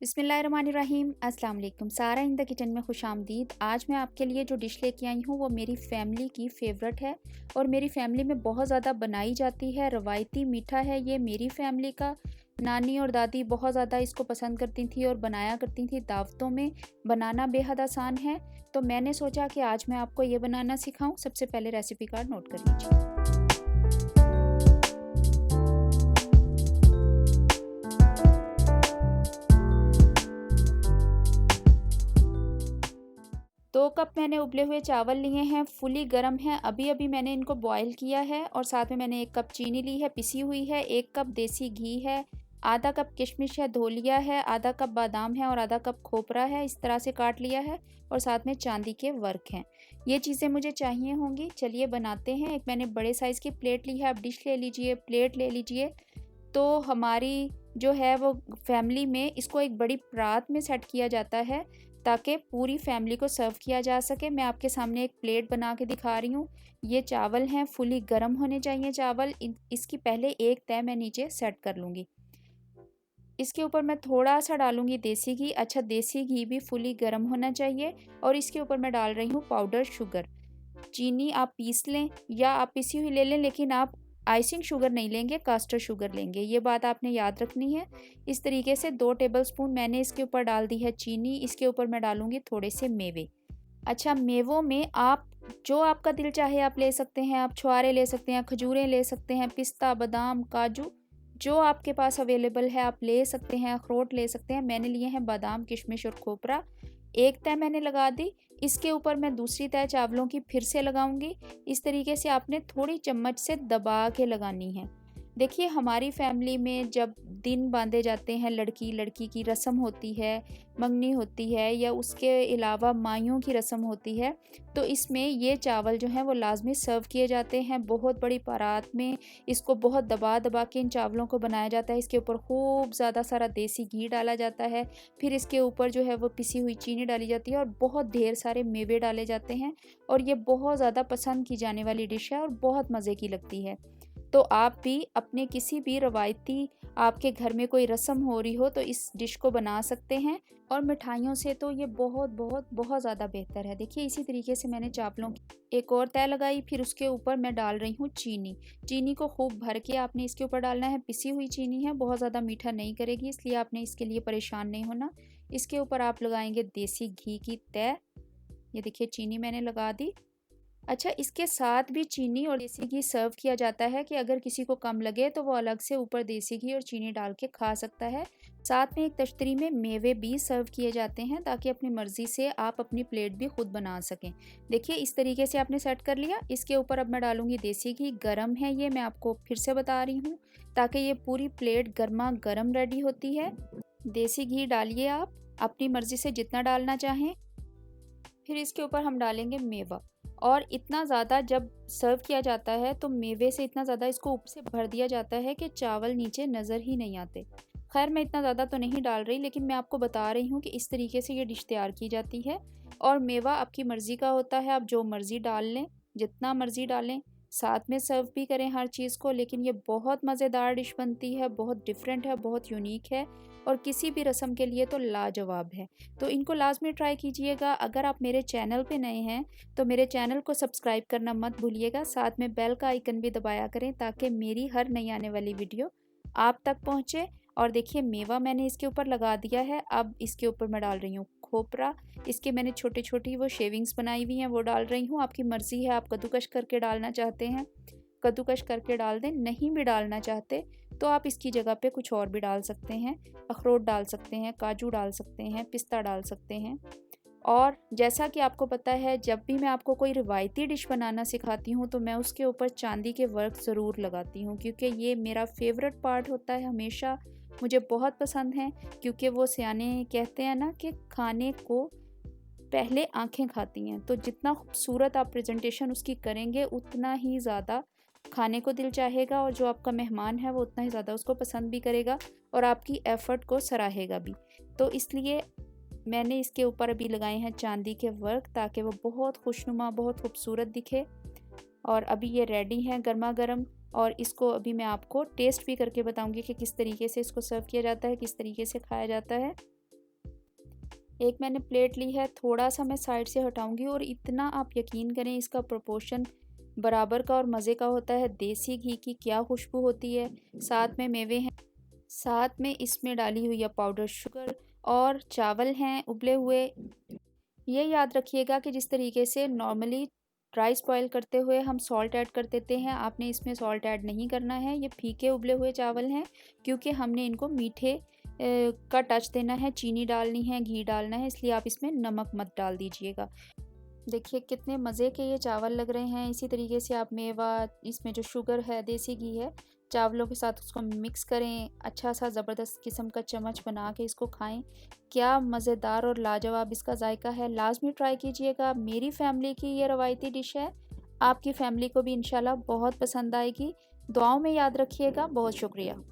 बिस्मिल्लाहिर्रहमानिर्रहीम। अस्सलाम वालेकुम। सारा इन द किचन में खुशामदीद। आज मैं आपके लिए जो डिश लेके आई हूँ वो मेरी फैमिली की फ़ेवरेट है और मेरी फैमिली में बहुत ज़्यादा बनाई जाती है। रवायती मीठा है ये मेरी फैमिली का। नानी और दादी बहुत ज़्यादा इसको पसंद करती थी और बनाया करती थी दावतों में। बनाना बेहद आसान है, तो मैंने सोचा कि आज मैं आपको ये बनाना सिखाऊँ। सबसे पहले रेसिपी कार्ड नोट कर लीजिए। दो कप मैंने उबले हुए चावल लिए हैं, फुली गर्म हैं। अभी अभी मैंने इनको बॉईल किया है और साथ में मैंने 1 कप चीनी ली है, पिसी हुई है। 1 कप देसी घी है, आधा कप किशमिश है, धो लिया है। आधा कप बादाम है और आधा कप खोपरा है, इस तरह से काट लिया है। और साथ में चांदी के वर्क हैं। ये चीज़ें मुझे चाहिए होंगी। चलिए बनाते हैं। एक मैंने बड़े साइज़ की प्लेट ली है, आप डिश ले लीजिए, प्लेट ले लीजिए। तो हमारी जो है वो फैमिली में इसको एक बड़ी परात में सेट किया जाता है ताकि पूरी फैमिली को सर्व किया जा सके। मैं आपके सामने एक प्लेट बना के दिखा रही हूँ। ये चावल हैं, फुली गर्म होने चाहिए चावल। इसकी पहले एक तय मैं नीचे सेट कर लूँगी। इसके ऊपर मैं थोड़ा सा डालूँगी देसी घी। अच्छा, देसी घी भी फुली गर्म होना चाहिए। और इसके ऊपर मैं डाल रही हूँ पाउडर शुगर। चीनी आप पीस लें या आप पिसी हुई ले लें, लेकिन आप आइसिंग शुगर नहीं लेंगे, कास्टर शुगर लेंगे। ये बात आपने याद रखनी है। इस तरीके से 2 टेबलस्पून मैंने इसके ऊपर डाल दी है चीनी। इसके ऊपर मैं डालूंगी थोड़े से मेवे। अच्छा, मेवों में आप जो आपका दिल चाहे आप ले सकते हैं। आप छुआरे ले सकते हैं, खजूरें ले सकते हैं, पिस्ता, बादाम, काजू, जो आपके पास अवेलेबल है आप ले सकते हैं। अखरोट ले सकते हैं। मैंने लिए हैं बादाम, किशमिश और खोपरा। एक तय मैंने लगा दी। इसके ऊपर मैं दूसरी तय चावलों की फिर से लगाऊंगी। इस तरीके से आपने थोड़ी चम्मच से दबा के लगानी है। देखिए, हमारी फैमिली में जब दिन बांधे जाते हैं, लड़की लड़की की रस्म होती है, मंगनी होती है या उसके अलावा माइयों की रस्म होती है, तो इसमें ये चावल जो हैं वो लाजमी सर्व किए जाते हैं। बहुत बड़ी परात में इसको बहुत दबा दबा के इन चावलों को बनाया जाता है। इसके ऊपर खूब ज़्यादा सारा देसी घी डाला जाता है। फिर इसके ऊपर जो है वो पिसी हुई चीनी डाली जाती है और बहुत ढेर सारे मेवे डाले जाते हैं। और ये बहुत ज़्यादा पसंद की जाने वाली डिश है और बहुत मज़े की लगती है। तो आप भी अपने किसी भी रवायती, आपके घर में कोई रस्म हो रही हो, तो इस डिश को बना सकते हैं। और मिठाइयों से तो ये बहुत बहुत बहुत ज़्यादा बेहतर है। देखिए, इसी तरीके से मैंने चावलों की एक और तय लगाई। फिर उसके ऊपर मैं डाल रही हूँ चीनी। चीनी को खूब भर के आपने इसके ऊपर डालना है। पिसी हुई चीनी है, बहुत ज़्यादा मीठा नहीं करेगी, इसलिए आपने इसके लिए परेशान नहीं होना। इसके ऊपर आप लगाएंगे देसी घी की तय। ये देखिए, चीनी मैंने लगा दी। अच्छा, इसके साथ भी चीनी और देसी घी सर्व किया जाता है कि अगर किसी को कम लगे तो वो अलग से ऊपर देसी घी और चीनी डाल के खा सकता है। साथ में एक तश्तरी में मेवे भी सर्व किए जाते हैं ताकि अपनी मर्ज़ी से आप अपनी प्लेट भी खुद बना सकें। देखिए, इस तरीके से आपने सेट कर लिया। इसके ऊपर अब मैं डालूंगी देसी घी। गरम है ये, मैं आपको फिर से बता रही हूँ, ताकि ये पूरी प्लेट गर्मा गर्म रेडी होती है। देसी घी डालिए आप अपनी मर्ज़ी से जितना डालना चाहें। फिर इसके ऊपर हम डालेंगे मेवा। और इतना ज़्यादा जब सर्व किया जाता है तो मेवे से इतना ज़्यादा इसको ऊपर से भर दिया जाता है कि चावल नीचे नज़र ही नहीं आते। खैर, मैं इतना ज़्यादा तो नहीं डाल रही, लेकिन मैं आपको बता रही हूँ कि इस तरीके से ये डिश तैयार की जाती है। और मेवा आपकी मर्ज़ी का होता है, आप जो मर्ज़ी डाल लें, जितना मर्ज़ी डालें। साथ में सर्व भी करें हर चीज़ को। लेकिन ये बहुत मज़ेदार डिश बनती है, बहुत डिफरेंट है, बहुत यूनिक है और किसी भी रस्म के लिए तो लाजवाब है। तो इनको लाजमी ट्राई कीजिएगा। अगर आप मेरे चैनल पे नए हैं तो मेरे चैनल को सब्सक्राइब करना मत भूलिएगा। साथ में बेल का आइकन भी दबाया करें ताकि मेरी हर नई आने वाली वीडियो आप तक पहुंचे। और देखिए, मेवा मैंने इसके ऊपर लगा दिया है। अब इसके ऊपर मैं डाल रही हूँ खोपरा। इसके मैंने छोटी छोटी वो शेविंग्स बनाई हुई हैं, वो डाल रही हूँ। आपकी मर्ज़ी है, आप कद्दूकश करके डालना चाहते हैं कद्दूकश करके डाल दें, नहीं भी डालना चाहते तो आप इसकी जगह पे कुछ और भी डाल सकते हैं। अखरोट डाल सकते हैं, काजू डाल सकते हैं, पिस्ता डाल सकते हैं। और जैसा कि आपको पता है, जब भी मैं आपको कोई रिवायती डिश बनाना सिखाती हूँ तो मैं उसके ऊपर चांदी के वर्क ज़रूर लगाती हूँ, क्योंकि ये मेरा फेवरेट पार्ट होता है। हमेशा मुझे बहुत पसंद है, क्योंकि वो सियाने कहते हैं ना कि खाने को पहले आंखें खाती हैं। तो जितना खूबसूरत आप प्रेजेंटेशन उसकी करेंगे उतना ही ज़्यादा खाने को दिल चाहेगा और जो आपका मेहमान है वो उतना ही ज़्यादा उसको पसंद भी करेगा और आपकी एफ़र्ट को सराहेगा भी। तो इसलिए मैंने इसके ऊपर अभी लगाए हैं चांदी के वर्क, ताकि वो बहुत खुशनुमा, बहुत खूबसूरत दिखे। और अभी ये रेडी हैं गर्मा गर्म। और इसको अभी मैं आपको टेस्ट भी करके बताऊंगी कि किस तरीके से इसको सर्व किया जाता है, किस तरीके से खाया जाता है। एक मैंने प्लेट ली है, थोड़ा-सा मैं साइड से हटाऊँगी और इतना आप यकीन करें इसका प्रोपोर्शन बराबर का और मज़े का होता है। देसी घी की क्या खुशबू होती है, साथ में मेवे हैं, साथ में इसमें डाली हुई है पाउडर शुगर और चावल हैं उबले हुए। ये याद रखिएगा कि जिस तरीके से नॉर्मली राइस बॉयल करते हुए हम सॉल्ट ऐड कर देते हैं, आपने इसमें सॉल्ट ऐड नहीं करना है। ये फीके उबले हुए चावल हैं क्योंकि हमने इनको मीठे का टच देना है, चीनी डालनी है, घी डालना है, इसलिए आप इसमें नमक मत डाल दीजिएगा। देखिए कितने मज़े के ये चावल लग रहे हैं। इसी तरीके से आप मेवा, इसमें जो शुगर है, देसी घी है, चावलों के साथ उसको मिक्स करें, अच्छा सा ज़बरदस्त किस्म का चम्मच बना के इसको खाएं। क्या मज़ेदार और लाजवाब इसका जायका है, लाजमी ट्राई कीजिएगा। मेरी फैमिली की ये रवायती डिश है, आपकी फैमिली को भी इंशाल्लाह बहुत पसंद आएगी। दुआओं में याद रखिएगा। बहुत शुक्रिया।